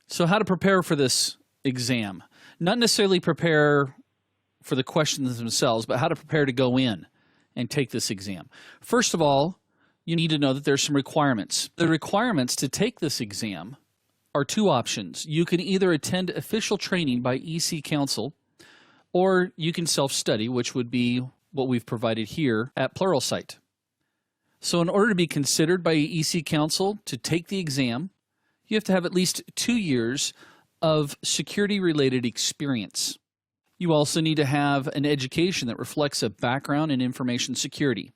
So how to prepare for this exam? Not necessarily prepare for the questions themselves, but how to prepare to go in and take this exam. First of all, you need to know that there's some requirements. The requirements to take this exam are two options. You can either attend official training by EC Council, or you can self-study, which would be what we've provided here at Pluralsight. So in order to be considered by EC Council to take the exam, you have to have at least 2 years of security-related experience. You also need to have an education that reflects a background in information security.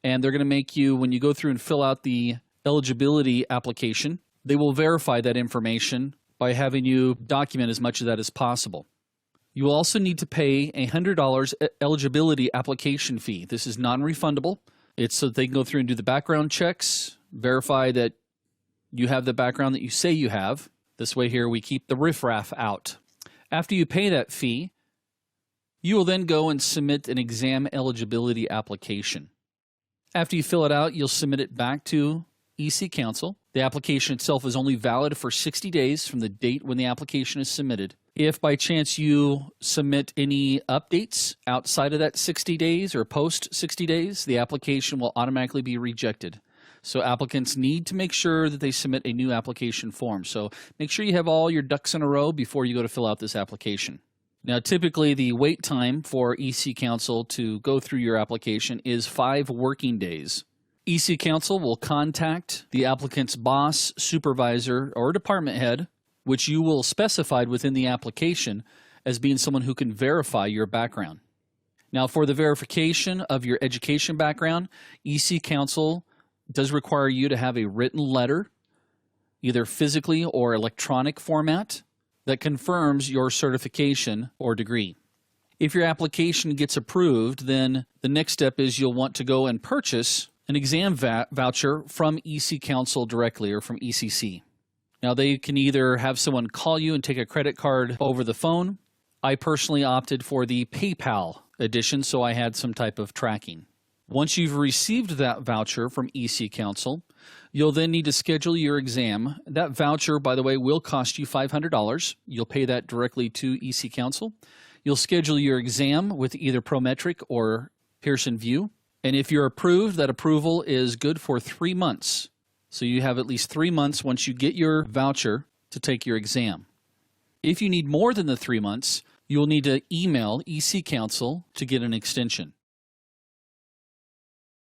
And they're going to make you, when you go through and fill out the eligibility application, they will verify that information by having you document as much of that as possible. You will also need to pay a $100 eligibility application fee. This is non-refundable. It's so that they can go through and do the background checks, verify that you have the background that you say you have. This way here we keep the riffraff out. After you pay that fee, you will then go and submit an exam eligibility application. After you fill it out, you'll submit it back to EC Council. The application itself is only valid for 60 days from the date when the application is submitted. If by chance you submit any updates outside of that 60 days or post 60 days, the application will automatically be rejected. So applicants need to make sure that they submit a new application form. So make sure you have all your ducks in a row before you go to fill out this application. Now, typically the wait time for EC Council to go through your application is 5 working days. EC Council will contact the applicant's boss, supervisor, or department head, which you will specify within the application as being someone who can verify your background. Now, for the verification of your education background, EC Council does require you to have a written letter, either physically or electronic format, that confirms your certification or degree. If your application gets approved, then the next step is you'll want to go and purchase an exam voucher from EC Council directly or from ECC. Now, they can either have someone call you and take a credit card over the phone. I personally opted for the PayPal edition, so I had some type of tracking. Once you've received that voucher from EC Council, you'll then need to schedule your exam. That voucher, by the way, will cost you $500. You'll pay that directly to EC Council. You'll schedule your exam with either Prometric or Pearson VUE. And if you're approved, that approval is good for 3 months. So you have at least 3 months once you get your voucher to take your exam. If you need more than the 3 months, you'll need to email EC Council to get an extension.